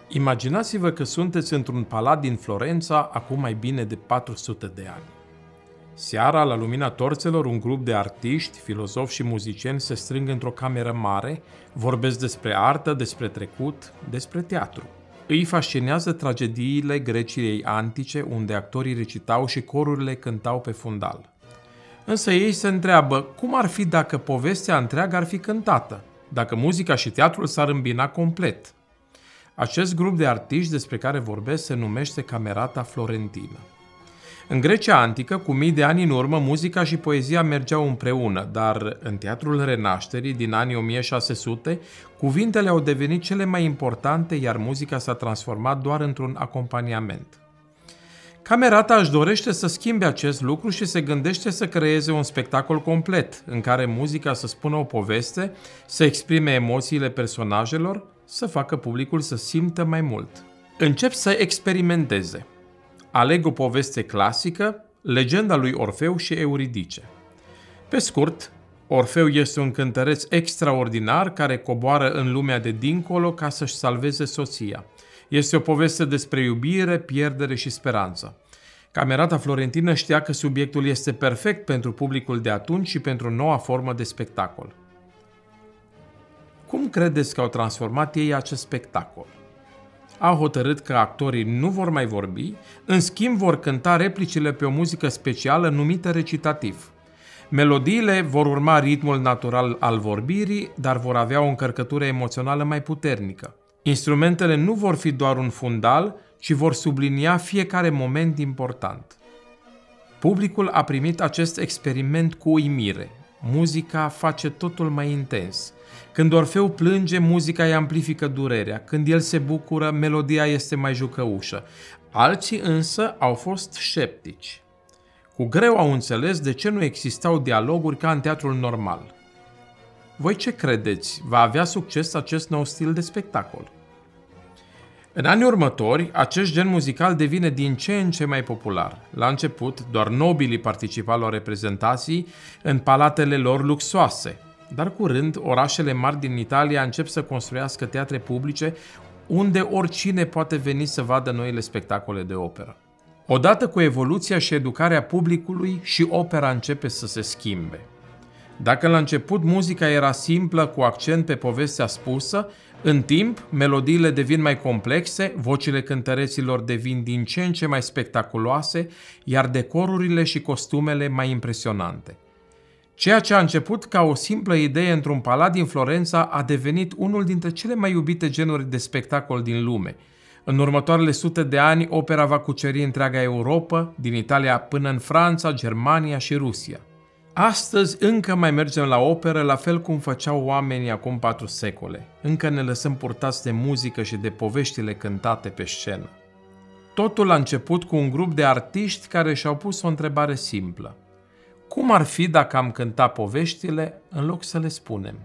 Imaginați-vă că sunteți într-un palat din Florența acum mai bine de 400 de ani. Seara, la lumina torțelor, un grup de artiști, filozofi și muzicieni se strâng într-o cameră mare, vorbesc despre artă, despre trecut, despre teatru. Îi fascinează tragediile Greciei antice, unde actorii recitau și corurile cântau pe fundal. Însă ei se întreabă cum ar fi dacă povestea întreagă ar fi cântată, dacă muzica și teatrul s-ar îmbina complet. Acest grup de artiști despre care vorbesc se numește Camerata Florentină. În Grecia antică, cu mii de ani în urmă, muzica și poezia mergeau împreună, dar în teatrul Renașterii din anii 1600, cuvintele au devenit cele mai importante, iar muzica s-a transformat doar într-un acompaniament. Camerata își dorește să schimbe acest lucru și se gândește să creeze un spectacol complet, în care muzica să spună o poveste, să exprime emoțiile personajelor, să facă publicul să simtă mai mult. Încep să experimenteze. Aleg o poveste clasică, legenda lui Orfeu și Euridice. Pe scurt, Orfeu este un cântăreț extraordinar care coboară în lumea de dincolo ca să-și salveze soția. Este o poveste despre iubire, pierdere și speranță. Camerata Florentină știa că subiectul este perfect pentru publicul de atunci și pentru noua formă de spectacol. Cum credeți că au transformat ei acest spectacol? Au hotărât că actorii nu vor mai vorbi, în schimb vor cânta replicile pe o muzică specială numită recitativ. Melodiile vor urma ritmul natural al vorbirii, dar vor avea o încărcătură emoțională mai puternică. Instrumentele nu vor fi doar un fundal, ci vor sublinia fiecare moment important. Publicul a primit acest experiment cu uimire. Muzica face totul mai intens. Când Orfeu plânge, muzica îi amplifică durerea. Când el se bucură, melodia este mai jucăușă. Alții însă au fost sceptici. Cu greu au înțeles de ce nu existau dialoguri ca în teatrul normal. Voi ce credeți? Va avea succes acest nou stil de spectacol? În anii următori, acest gen muzical devine din ce în ce mai popular. La început, doar nobilii participau la reprezentații în palatele lor luxoase, dar curând, orașele mari din Italia încep să construiască teatre publice unde oricine poate veni să vadă noile spectacole de operă. Odată cu evoluția și educarea publicului, și opera începe să se schimbe. Dacă la început muzica era simplă, cu accent pe povestea spusă, în timp, melodiile devin mai complexe, vocile cântăreților devin din ce în ce mai spectaculoase, iar decorurile și costumele mai impresionante. Ceea ce a început ca o simplă idee într-un palat din Florența a devenit unul dintre cele mai iubite genuri de spectacol din lume. În următoarele sute de ani, opera va cuceri întreaga Europa, din Italia până în Franța, Germania și Rusia. Astăzi încă mai mergem la operă la fel cum făceau oamenii acum 4 secole. Încă ne lăsăm purtați de muzică și de poveștile cântate pe scenă. Totul a început cu un grup de artiști care și-au pus o întrebare simplă. Cum ar fi dacă am cânta poveștile în loc să le spunem?